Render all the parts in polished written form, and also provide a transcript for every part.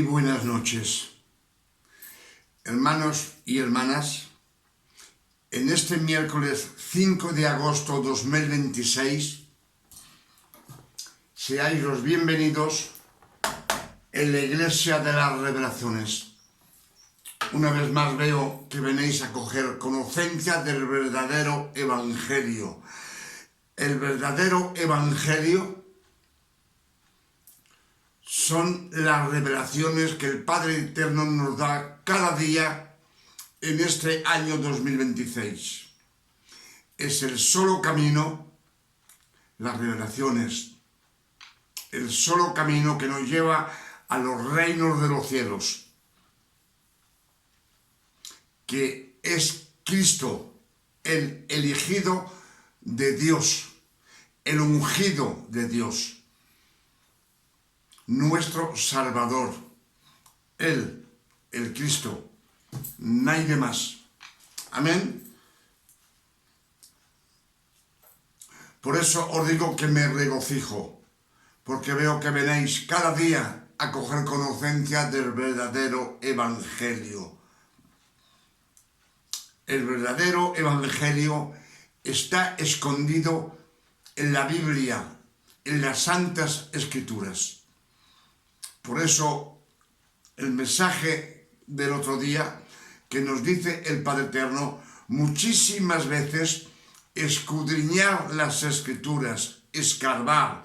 buenas noches, hermanos y hermanas. En este miércoles 5 de agosto 2026, seáis los bienvenidos en la Iglesia de las Revelaciones. Una vez más veo que venéis a coger conocencia del verdadero Evangelio. El verdadero Evangelio son las revelaciones que el Padre Eterno nos da cada día en este año 2026. Es el solo camino, las revelaciones, el solo camino que nos lleva a los reinos de los cielos, que es Cristo, el elegido de Dios, el ungido de Dios, nuestro Salvador, Él, el Cristo, nadie más. Amén. Por eso os digo que me regocijo, porque veo que venéis cada día a coger conocencia del verdadero Evangelio. El verdadero Evangelio está escondido en la Biblia, en las Santas Escrituras. Por eso el mensaje del otro día que nos dice el Padre Eterno, muchísimas veces escudriñar las Escrituras, escarbar,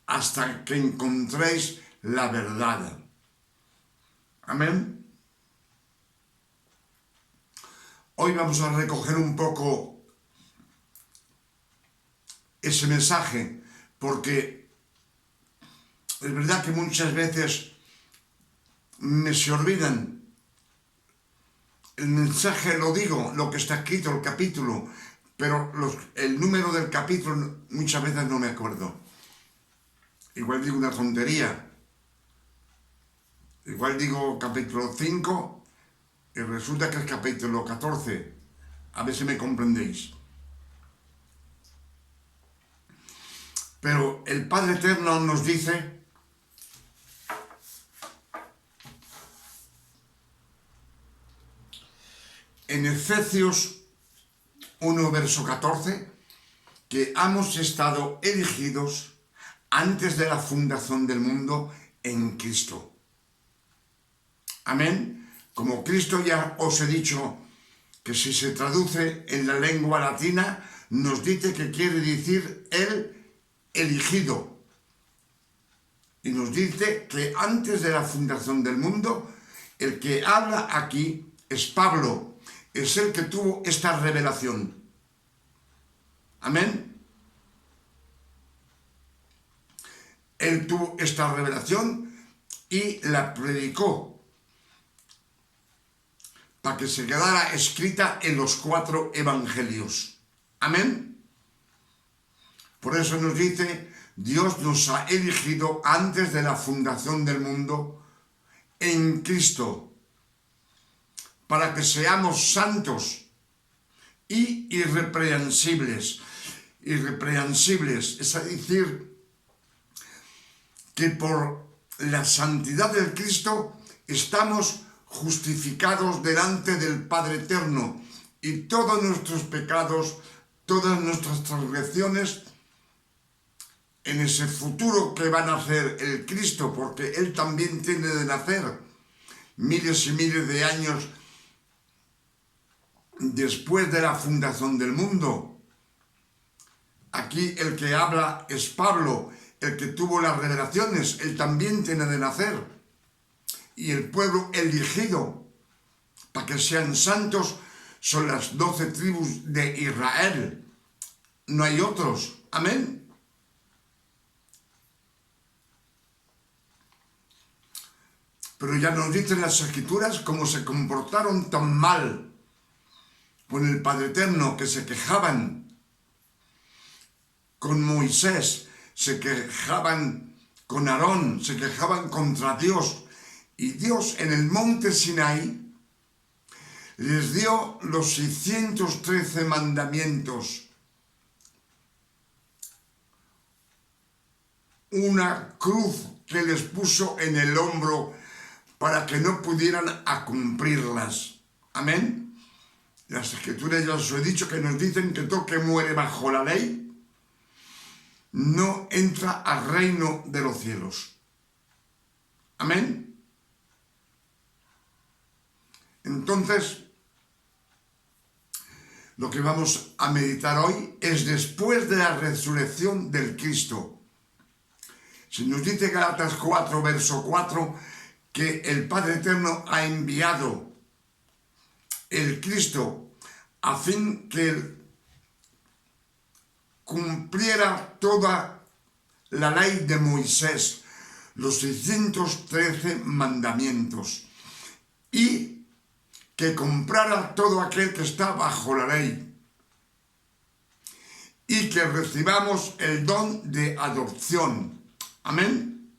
hasta que encontréis la verdad. Amén. Hoy vamos a recoger un poco ese mensaje, porque es verdad que muchas veces se olvidan. El mensaje lo digo, lo que está escrito, el capítulo, pero el número del capítulo muchas veces no me acuerdo. Igual digo una tontería. Igual digo capítulo 5 y resulta que es capítulo 14. A ver si me comprendéis. Pero el Padre Eterno nos dice en Efesios 1, verso 14, que hemos estado elegidos antes de la fundación del mundo en Cristo. Amén. Como Cristo ya os he dicho que si se traduce en la lengua latina, nos dice que quiere decir el elegido. Y nos dice que antes de la fundación del mundo, el que habla aquí es Pablo, es el que tuvo esta revelación. Amén. Él tuvo esta revelación y la predicó para que se quedara escrita en los 4 evangelios. Amén. Por eso nos dice, Dios nos ha elegido antes de la fundación del mundo en Cristo, para que seamos santos y irreprensibles. Irreprensibles, es decir, que por la santidad del Cristo estamos justificados delante del Padre Eterno y todos nuestros pecados, todas nuestras transgresiones, en ese futuro que va a nacer el Cristo, porque Él también tiene de nacer miles y miles de años después de la fundación del mundo. Aquí el que habla es Pablo, el que tuvo las revelaciones, él también tiene de nacer. Y el pueblo elegido para que sean santos son las 12 tribus de Israel. No hay otros. Amén. Pero ya nos dicen las Escrituras cómo se comportaron tan mal con el Padre Eterno, que se quejaban con Moisés, se quejaban con Aarón, se quejaban contra Dios. Y Dios en el monte Sinaí les dio los 613 mandamientos. una cruz que les puso en el hombro para que no pudieran a cumplirlas. Amén. Las escrituras, ya os he dicho, que nos dicen que todo que muere bajo la ley no entra al reino de los cielos. Amén. Entonces, lo que vamos a meditar hoy es después de la resurrección del Cristo. Se nos dice Gálatas 4, verso 4, que el Padre Eterno ha enviado el Cristo a fin que él cumpliera toda la ley de Moisés, los 613 mandamientos, y que comprara todo aquel que está bajo la ley, y que recibamos el don de adopción. Amén.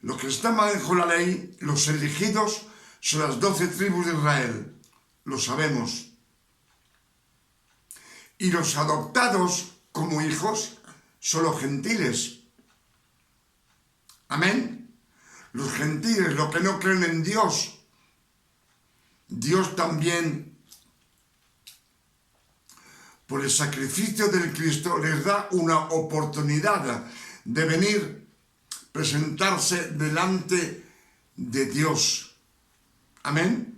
Los que están bajo la ley, los elegidos, son las 12 tribus de Israel, lo sabemos. Y los adoptados como hijos son los gentiles. Amén. Los gentiles, los que no creen en Dios, Dios también, por el sacrificio del Cristo, les da una oportunidad de venir, presentarse delante de Dios. Amén.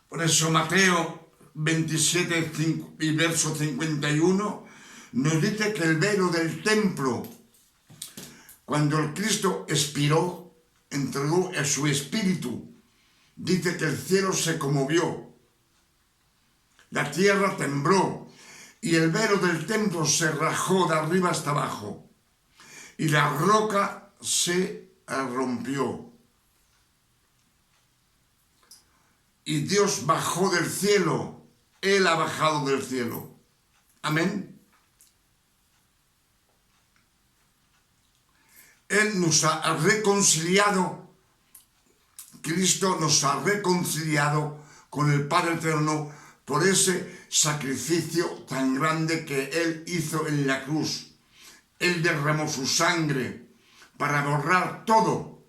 Por eso Mateo 27 y verso 51 nos dice que el velo del templo, cuando el Cristo expiró, entregó a su espíritu, dice que el cielo se conmovió, la tierra tembló y el velo del templo se rajó de arriba hasta abajo y la roca se rompió. Y Dios bajó del cielo, Él ha bajado del cielo. Amén. Él nos ha reconciliado, Cristo nos ha reconciliado con el Padre Eterno por ese sacrificio tan grande que Él hizo en la cruz. Él derramó su sangre para borrar todo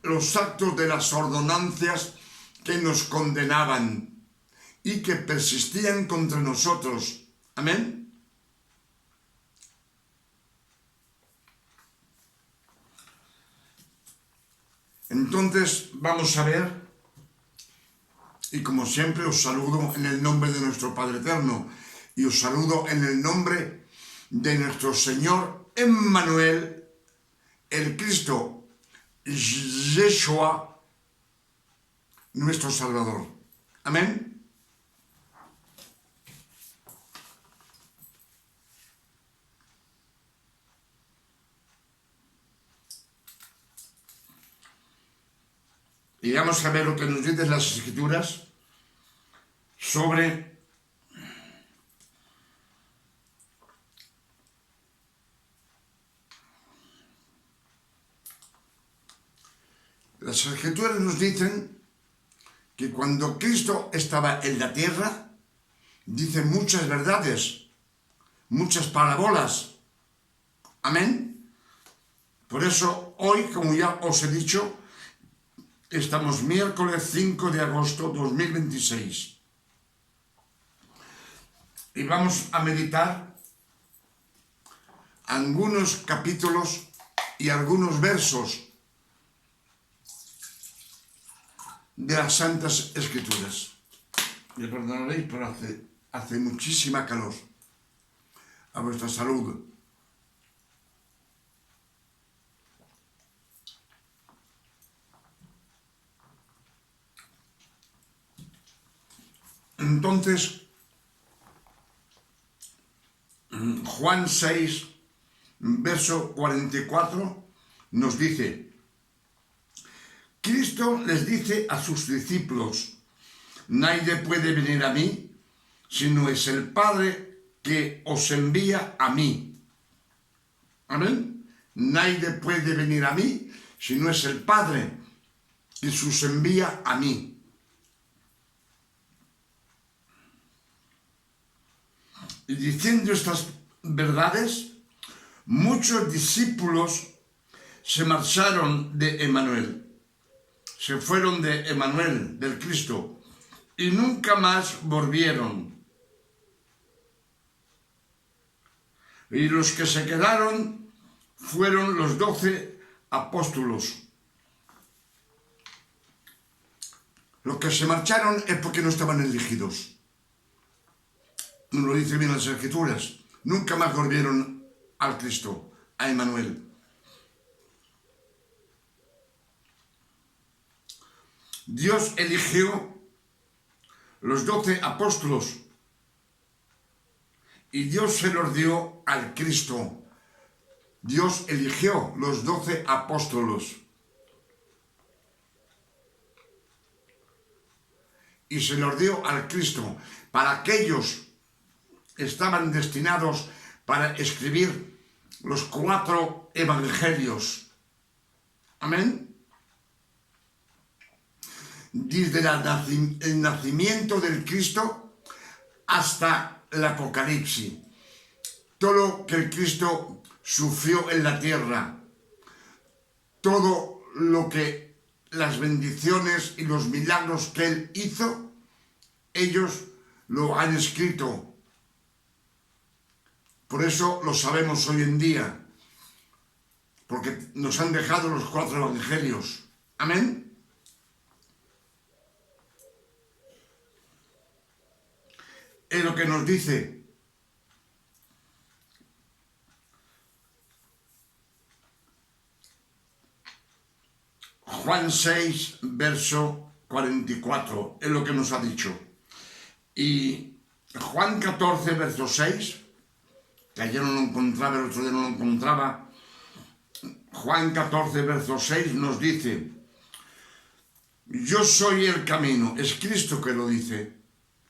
los actos de las ordenanzas que nos condenaban y que persistían contra nosotros. Amén. Entonces vamos a ver, y como siempre os saludo en el nombre de nuestro Padre Eterno, y os saludo en el nombre de nuestro Señor Emmanuel, el Cristo, Yeshua, nuestro Salvador. Amén. Y vamos a ver lo que nos dicen las Escrituras sobre las Escrituras nos dicen que cuando Cristo estaba en la tierra, dice muchas verdades, muchas parábolas. Amén. Por eso hoy, como ya os he dicho, estamos miércoles 5 de agosto 2026. Y vamos a meditar algunos capítulos y algunos versos de las Santas Escrituras. Me perdonaréis, pero hace muchísima calor. A vuestra salud. Entonces, Juan 6, verso 44, nos dice: Cristo les dice a sus discípulos, nadie puede venir a mí si no es el Padre que os envía a mí. Amén. Nadie puede venir a mí si no es el Padre y sus envía a mí. Y diciendo estas verdades, muchos discípulos se marcharon de Emanuel, se fueron de Emanuel, del Cristo, y nunca más volvieron. Y los que se quedaron fueron los 12 apóstolos. Los que se marcharon es porque no estaban elegidos. Nos lo dice bien las Escrituras. Nunca más volvieron al Cristo, a Emanuel. Dios eligió los 12 apóstolos y Dios se los dio al Cristo. Dios eligió los 12 apóstolos y se los dio al Cristo para que ellos estaban destinados para escribir los 4 evangelios. Amén. Desde el nacimiento del Cristo hasta el Apocalipsis, todo lo que el Cristo sufrió en la tierra, todo lo que las bendiciones y los milagros que Él hizo, ellos lo han escrito. Por eso lo sabemos hoy en día, porque nos han dejado los 4 evangelios. Amén. Es lo que nos dice Juan 6, verso 44, es lo que nos ha dicho. Y Juan 14, verso 6, que ayer no lo encontraba, el otro día no lo encontraba, Juan 14, verso 6 nos dice: yo soy el camino, es Cristo que lo dice,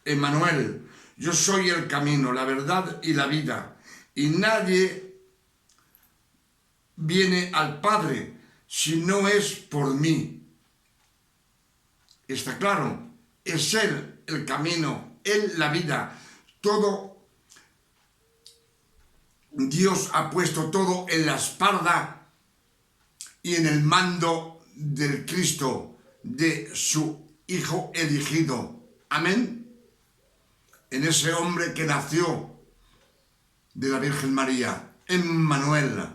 Emanuel. Yo soy el camino, la verdad y la vida, y nadie viene al Padre si no es por mí. ¿Está claro? Es Él el camino, Él la vida. Todo, Dios ha puesto todo en la espalda y en el mando del Cristo, de su Hijo elegido. Amén. En ese hombre que nació de la Virgen María, Emmanuel,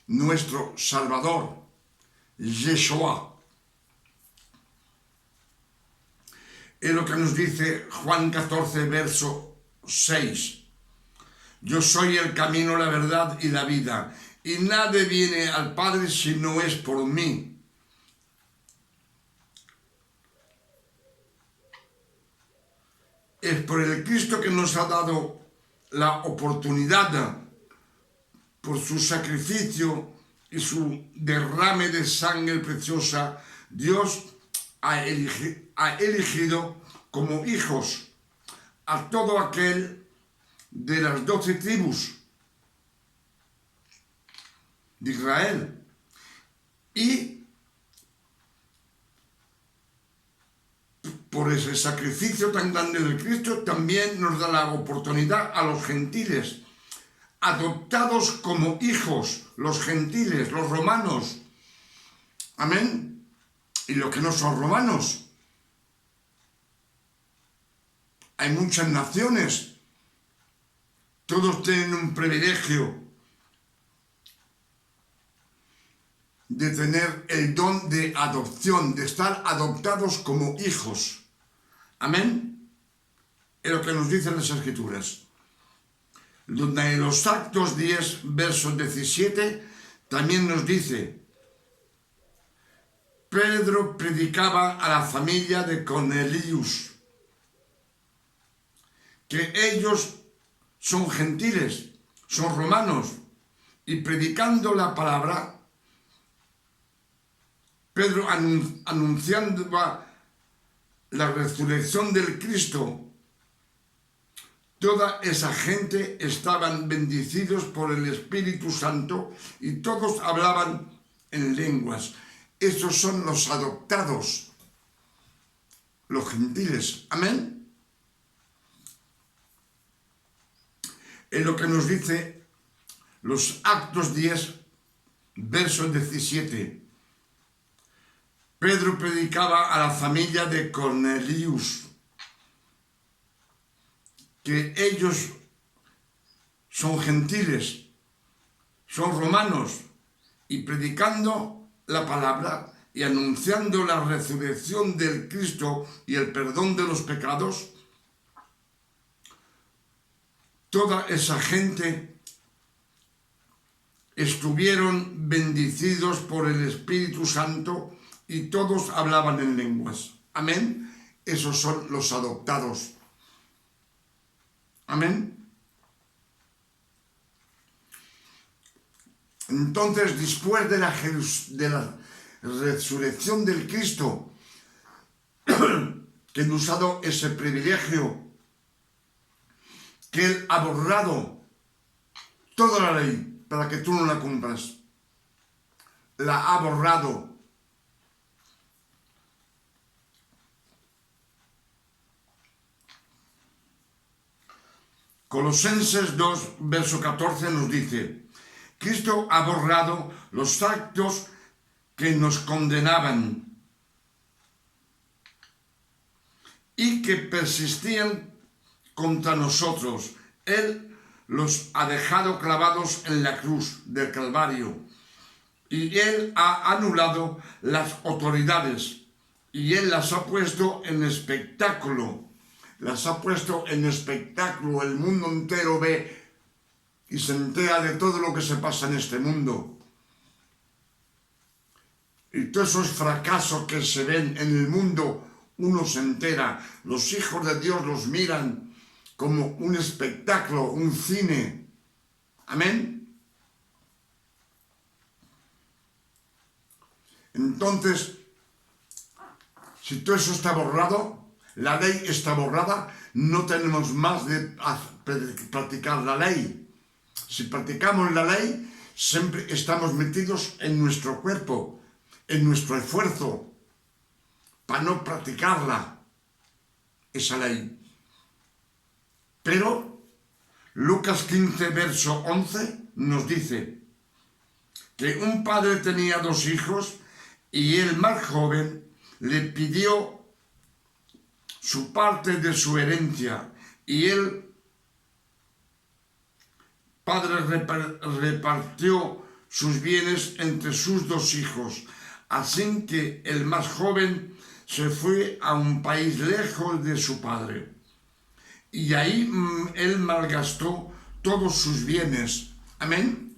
nuestro Salvador, Yeshua. Es lo que nos dice Juan 14, verso 6. Yo soy el camino, la verdad y la vida, y nadie viene al Padre si no es por mí. Es por el Cristo que nos ha dado la oportunidad, por su sacrificio y su derrame de sangre preciosa, Dios ha elegido como hijos a todo aquel de las 12 tribus de Israel. Y por ese sacrificio tan grande de Cristo, también nos da la oportunidad a los gentiles, adoptados como hijos, los gentiles, los romanos. Amén. Y los que no son romanos. Hay muchas naciones. Todos tienen un privilegio de tener el don de adopción, de estar adoptados como hijos. Amén. Es lo que nos dicen las Escrituras. Donde en los Actos 10, verso 17, también nos dice: Pedro predicaba a la familia de Cornelius, que ellos son gentiles, son romanos, y predicando la palabra, Pedro anunciando la resurrección del Cristo, toda esa gente estaban bendecidos por el Espíritu Santo y todos hablaban en lenguas. estos son los adoptados, los gentiles. Amén. En lo que nos dice los Actos 10, verso 17. Pedro predicaba a la familia de Cornelius que ellos son gentiles, son romanos, y predicando la palabra y anunciando la resurrección del Cristo y el perdón de los pecados, toda esa gente estuvieron bendecidos por el Espíritu Santo y todos hablaban en lenguas. Amén. Esos son los adoptados. Amén. Entonces, después de la resurrección del Cristo, que nos ha dado ese privilegio, que Él ha borrado toda la ley para que tú no la cumplas. La ha borrado. Colosenses 2, verso 14 nos dice: Cristo ha borrado los actos que nos condenaban y que persistían contra nosotros. Él los ha dejado clavados en la cruz del Calvario, y Él ha anulado las autoridades, y Él las ha puesto en espectáculo. Las ha puesto en espectáculo. El mundo entero ve y se entera de todo lo que se pasa en este mundo. Y todos esos fracasos que se ven en el mundo, uno se entera. Los hijos de Dios los miran como un espectáculo, un cine. Amén. Entonces, si todo eso está borrado, la ley está borrada, no tenemos más de practicar la ley. Si practicamos la ley, siempre estamos metidos en nuestro cuerpo, en nuestro esfuerzo, para no practicarla, esa ley. Pero Lucas 15, verso 11, nos dice que un padre tenía 2 hijos y el más joven le pidió su parte de su herencia, y el padre repartió sus bienes entre sus 2 hijos. Así que el más joven se fue a un país lejos de su padre, y ahí él malgastó todos sus bienes. Amén.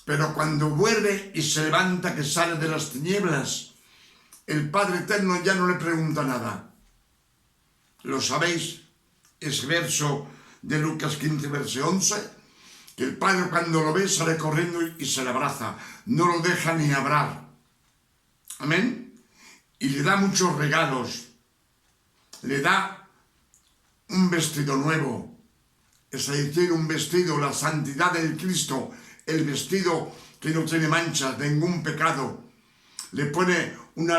Pero cuando vuelve y se levanta, que sale de las tinieblas, el Padre Eterno ya no le pregunta nada. ¿Lo sabéis? Es verso de Lucas 15, verso 11, que el Padre cuando lo ve sale corriendo y se le abraza. No lo deja ni hablar. Amén. Y le da muchos regalos. Le da un vestido nuevo. Es decir, un vestido, la santidad del Cristo, el vestido que no tiene manchas, ningún pecado. Le pone un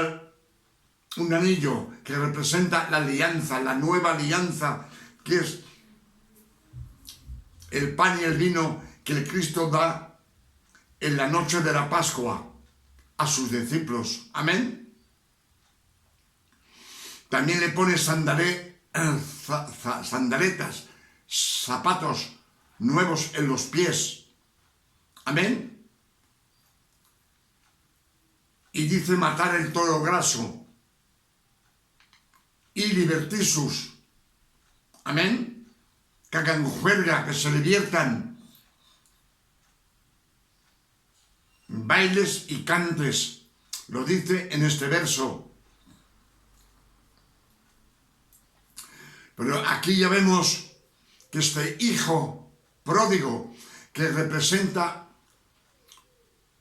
anillo que representa la alianza, la nueva alianza, que es el pan y el vino que el Cristo da en la noche de la Pascua a sus discípulos. Amén. También le pone sandaletas, zapatos nuevos en los pies. Amén. Y dice matar el toro graso y libertisus. Amén. Que hagan juerga, que se diviertan. Bailes y cantes. Lo dice en este verso. Pero aquí ya vemos que este hijo pródigo, que representa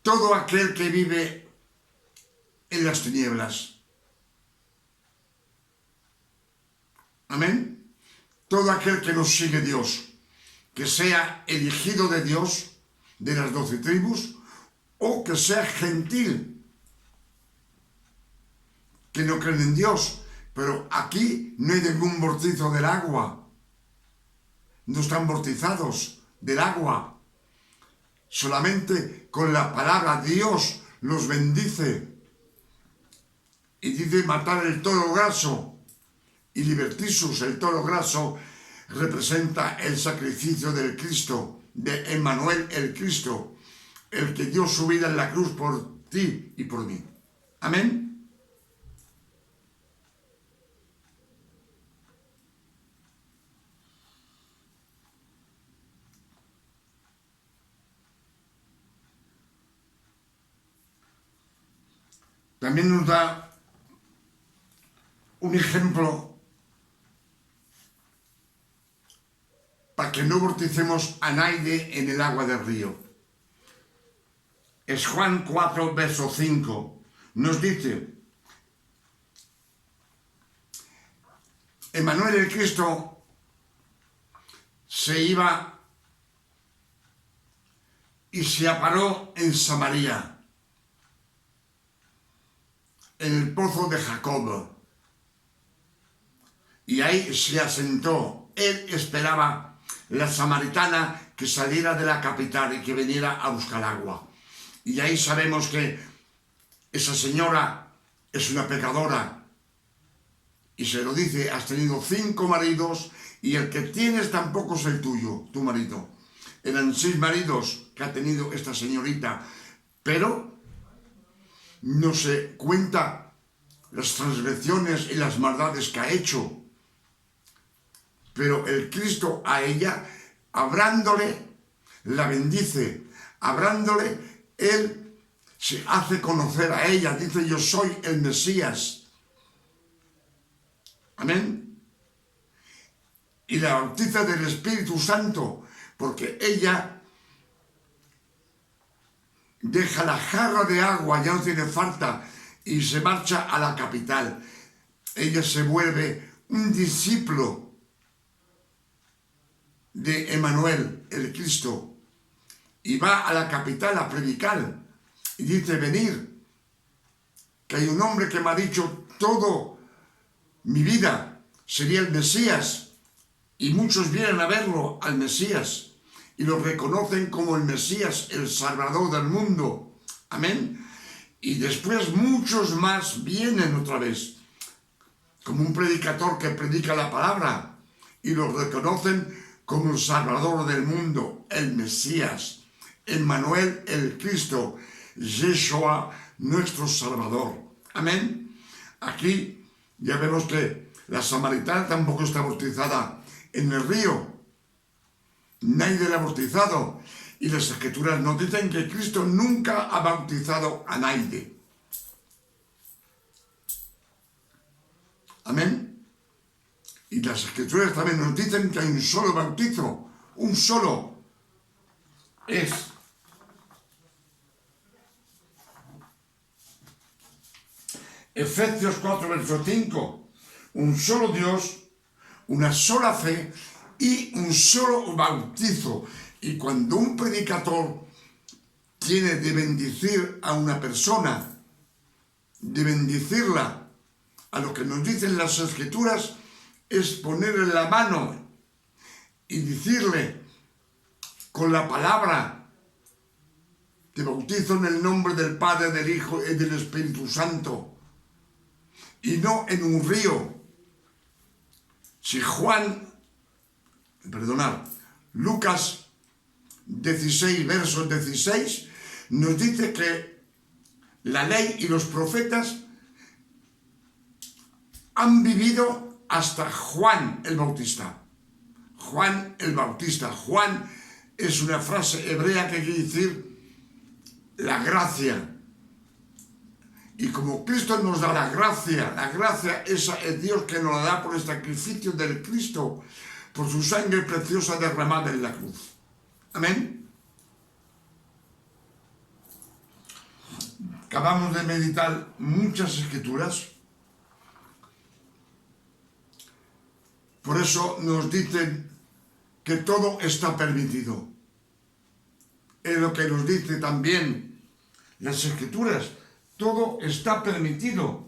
todo aquel que vive en las tinieblas. Amén. Todo aquel que nos sigue Dios, que sea elegido de Dios, de las 12 tribus, o que sea gentil, que no creen en Dios. Pero aquí no hay ningún bautizo del agua. No están bautizados del agua. Solamente con la palabra Dios los bendice. Y dice matar el toro graso. Y libertisus, el toro graso, representa el sacrificio del Cristo, de Emmanuel el Cristo, el que dio su vida en la cruz por ti y por mí. Amén. También nos da un ejemplo para que no bauticemos a nadie en el agua del río. Es Juan 4, verso 5. Nos dice, Emmanuel el Cristo se iba y se aparó en Samaria, en el pozo de Jacob, y ahí se asentó. Él esperaba la samaritana que saliera de la capital y que viniera a buscar agua. Y ahí sabemos que esa señora es una pecadora. Y se lo dice, has tenido 5 maridos y el que tienes tampoco es el tuyo, tu marido. Eran 6 maridos que ha tenido esta señorita, pero no se cuenta las transgresiones y las maldades que ha hecho. Pero el Cristo a ella, hablándole, la bendice. Hablándole, Él se hace conocer a ella. Dice, yo soy el Mesías. Amén. Y la bautiza del Espíritu Santo, porque ella deja la jarra de agua, ya no tiene falta, y se marcha a la capital. Ella se vuelve un discípulo de Emmanuel, el Cristo, y va a la capital a predicar, y dice, venir, que hay un hombre que me ha dicho todo mi vida, sería el Mesías, y muchos vienen a verlo, al Mesías, y lo reconocen como el Mesías, el Salvador del mundo. Amén. Y después muchos más vienen otra vez, como un predicador que predica la palabra, y lo reconocen como el Salvador del mundo, el Mesías, Emmanuel el Cristo, Yeshua nuestro Salvador. Amén. Aquí ya vemos que la samaritana tampoco está bautizada en el río. Nadie la ha bautizado. Y las Escrituras nos dicen que Cristo nunca ha bautizado a nadie. Amén. Y las Escrituras también nos dicen que hay un solo bautizo, un solo. Es Efesios 4, verso 5. Un solo Dios, una sola fe y un solo bautizo. Y cuando un predicador tiene de bendecir a una persona, de bendecirla, a lo que nos dicen las Escrituras, es ponerle la mano y decirle con la palabra, te bautizo en el nombre del Padre, del Hijo y del Espíritu Santo, y no en un río. Si Lucas 16, verso 16, nos dice que la ley y los profetas han vivido hasta Juan el Bautista. Juan el Bautista. Juan es una frase hebrea que quiere decir la gracia. Y como Cristo nos da la gracia esa es Dios que nos la da por el sacrificio del Cristo, por su sangre preciosa derramada en la cruz. Amén. Acabamos de meditar muchas Escrituras. Por eso nos dicen que todo está permitido. Es lo que nos dice también las Escrituras, todo está permitido.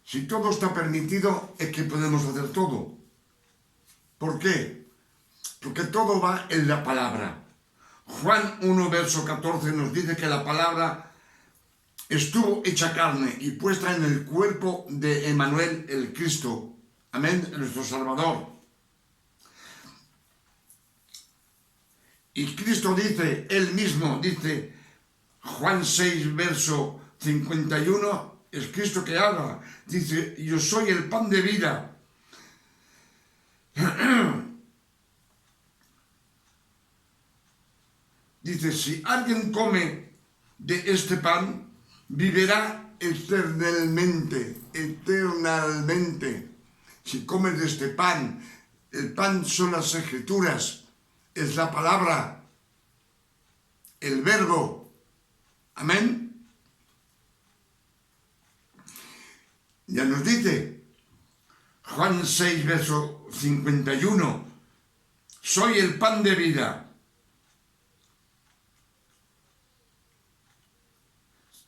Si todo está permitido, es que podemos hacer todo. ¿Por qué? Porque todo va en la palabra. Juan 1, verso 14 nos dice que la palabra estuvo hecha carne y puesta en el cuerpo de Emmanuel, el Cristo. Amén, nuestro Salvador. Y Cristo dice, él mismo dice, Juan 6, verso 51, es Cristo que habla. Dice, yo soy el pan de vida. Dice, si alguien come de este pan, vivirá eternamente, eternamente. Si comes de este pan, el pan son las Escrituras, es la palabra, el verbo. Amén. Ya nos dice, Juan 6, verso 51, soy el pan de vida.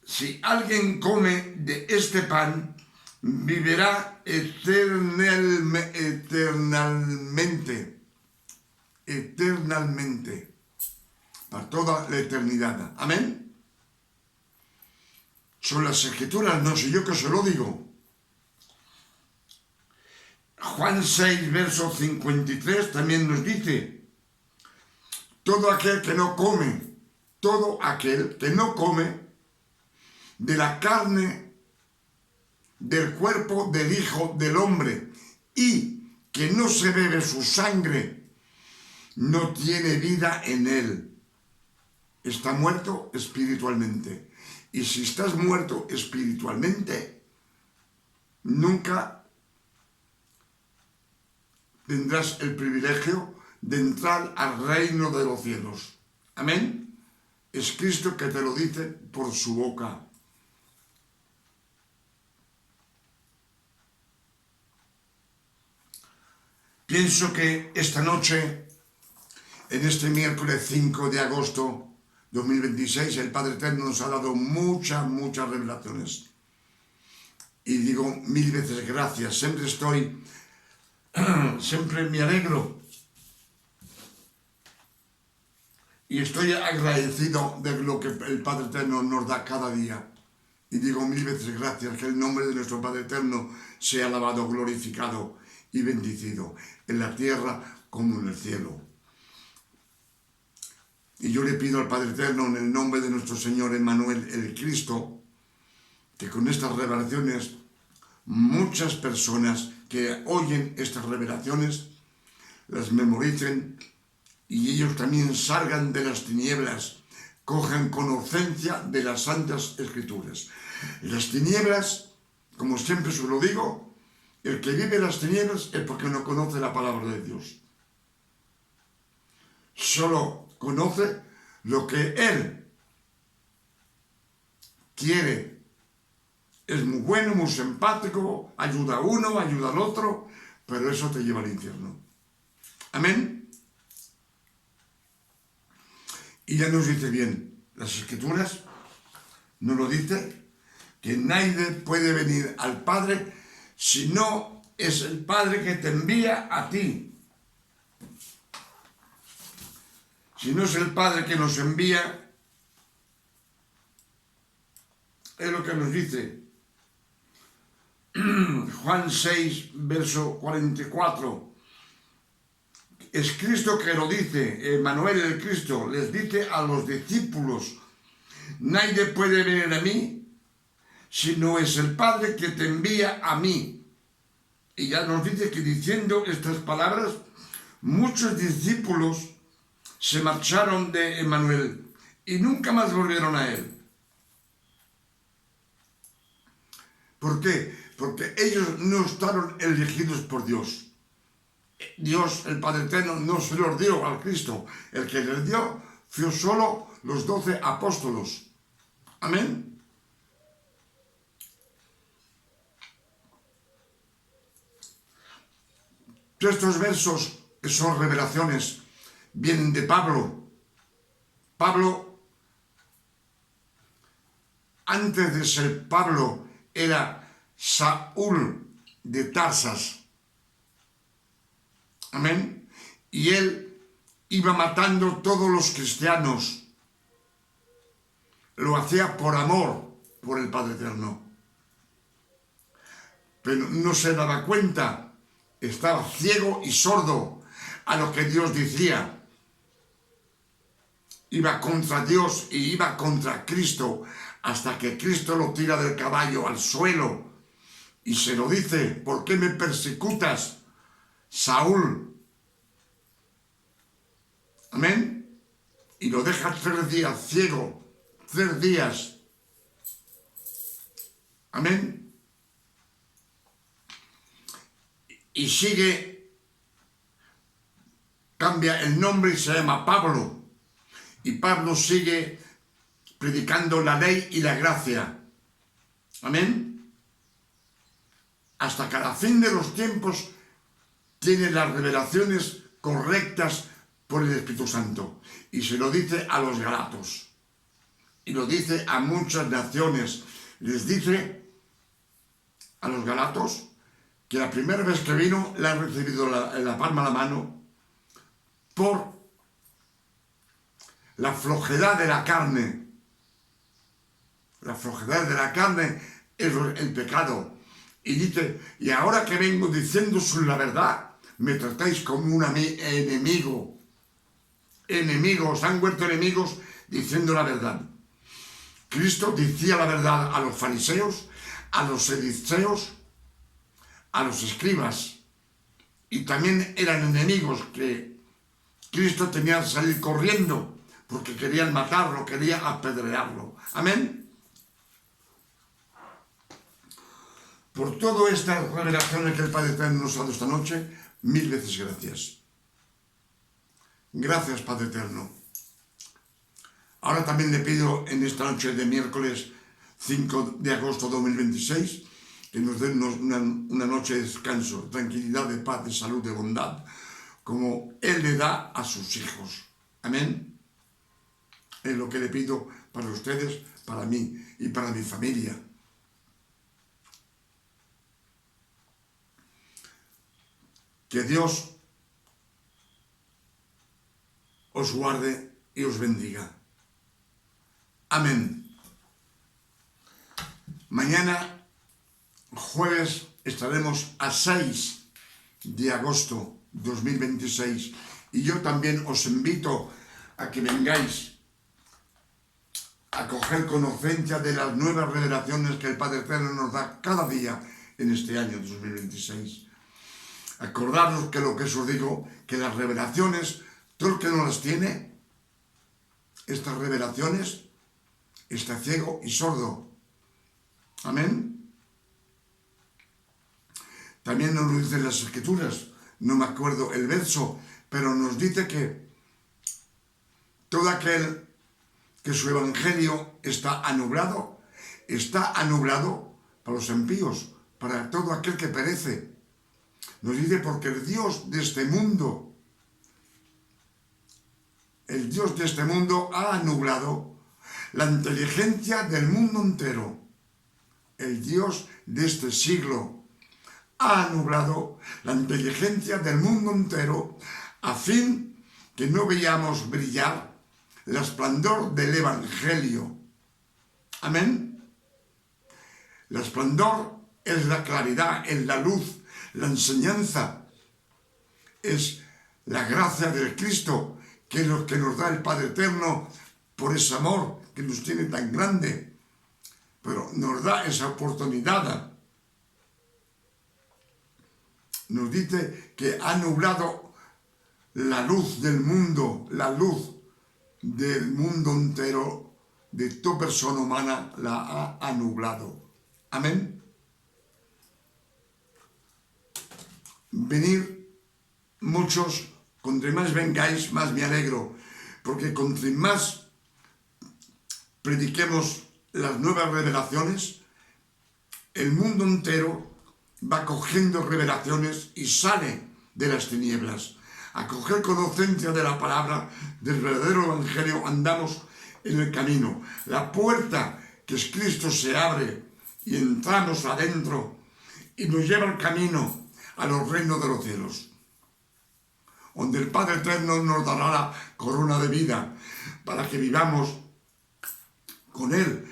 Si alguien come de este pan, vivirá eternamente, eternamente, para toda la eternidad. Amén. Son las Escrituras, no soy yo que se lo digo. Juan 6, verso 53 también nos dice, todo aquel que no come de la carne del cuerpo del Hijo del Hombre y que no se bebe su sangre, no tiene vida en él. Está muerto espiritualmente. Y si estás muerto espiritualmente, nunca tendrás el privilegio de entrar al reino de los cielos. Amén. Es Cristo que te lo dice por su boca. Pienso que esta noche, en este miércoles 5 de agosto 2026, el Padre Eterno nos ha dado muchas revelaciones. Y digo 1000 veces gracias. Siempre me alegro. Y estoy agradecido de lo que el Padre Eterno nos da cada día. Y digo 1000 veces gracias, que el nombre de nuestro Padre Eterno sea alabado, glorificado y bendecido, en la tierra como en el cielo. Y yo le pido al Padre Eterno, en el nombre de nuestro Señor Emmanuel, el Cristo, que con estas revelaciones, muchas personas que oyen estas revelaciones, las memoricen y ellos también salgan de las tinieblas, cojan conocimiento de las Santas Escrituras. Las tinieblas, como siempre se lo digo, el que vive las tinieblas es porque no conoce la palabra de Dios. Solo conoce lo que él quiere. Es muy bueno, muy simpático, ayuda a uno, ayuda al otro, pero eso te lleva al infierno. Amén. Y ya nos dice bien, las Escrituras nos lo dice, que nadie puede venir al Padre si no es el Padre que te envía a ti. Si no es el Padre que nos envía, es lo que nos dice Juan 6, verso 44. Es Cristo que lo dice, Emmanuel el Cristo, les dice a los discípulos, nadie puede venir a mí si no es el Padre que te envía a mí. Y ya nos dice que diciendo estas palabras, muchos discípulos se marcharon de Emmanuel y nunca más volvieron a él. ¿Por qué? Porque ellos no estaban elegidos por Dios. Dios, el Padre Eterno, no se los dio al Cristo. El que les dio fue solo los 12 apóstolos. Amén. Todos estos versos, que son revelaciones, vienen de Pablo. Pablo, antes de ser Pablo, era Saúl de Tarsas. Amén. Y él iba matando todos los cristianos. Lo hacía por amor por el Padre Eterno. Pero no se daba cuenta. Estaba ciego y sordo a lo que Dios decía. Iba contra Dios y iba contra Cristo hasta que Cristo lo tira del caballo al suelo y se lo dice: ¿por qué me persecutas, Saúl? Amén. Y lo deja 3 días ciego, 3 días. Amén. Y sigue, cambia el nombre y se llama Pablo. Y Pablo sigue predicando la ley y la gracia. Amén. Hasta que al fin de los tiempos tiene las revelaciones correctas por el Espíritu Santo. Y se lo dice a los galatos. Y lo dice a muchas naciones. Les dice a los galatos que la primera vez que vino la han recibido en la palma de la mano por la flojedad de la carne. La flojedad de la carne es el pecado. Y dice: y ahora que vengo diciéndoos la verdad, me tratáis como un enemigo. Enemigos, han vuelto enemigos diciendo la verdad. Cristo decía la verdad a los fariseos, a los saduceos, a los escribas, y también eran enemigos que Cristo tenía que salir corriendo porque querían matarlo, querían apedrearlo. Amén. Por todas estas revelaciones que el Padre Eterno nos ha dado esta noche, 1000 veces gracias. Gracias, Padre Eterno. Ahora también le pido en esta noche de miércoles 5 de agosto de 2026 que nos den una noche de descanso, tranquilidad, de paz, de salud, de bondad, como Él le da a sus hijos. Amén. Es lo que le pido para ustedes, para mí y para mi familia. Que Dios os guarde y os bendiga. Amén. Mañana, jueves, estaremos a 6 de agosto 2026 y yo también os invito a que vengáis a coger conocimiento de las nuevas revelaciones que el Padre Eterno nos da cada día en este año 2026. Acordaros que lo que os digo, que las revelaciones, todo el que no las tiene, estas revelaciones, está ciego y sordo. Amén. También nos lo dicen las Escrituras, no me acuerdo el verso, pero nos dice que todo aquel que su evangelio está anublado para los impíos, para todo aquel que perece. Nos dice porque el Dios de este mundo ha nublado la inteligencia del mundo entero. El Dios de este siglo ha nublado la inteligencia del mundo entero a fin que no veamos brillar el esplendor del Evangelio. Amén. El esplendor es la claridad, es la luz, la enseñanza, es la gracia del Cristo, que es lo que nos da el Padre Eterno por ese amor que nos tiene tan grande, pero nos da esa oportunidad. Nos dice que ha nublado la luz del mundo entero, de toda persona humana la ha nublado. Amén. Venir muchos, cuanto más vengáis, más me alegro, porque cuanto más prediquemos las nuevas revelaciones, el mundo entero va cogiendo revelaciones y sale de las tinieblas. A coger conocimiento de la palabra, del verdadero evangelio, andamos en el camino. La puerta que es Cristo se abre y entramos adentro y nos lleva al camino a los reinos de los cielos, donde el Padre Eterno nos dará la corona de vida para que vivamos con Él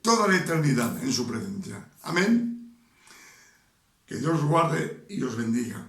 toda la eternidad en su presencia. Amén. Que Dios guarde y os bendiga.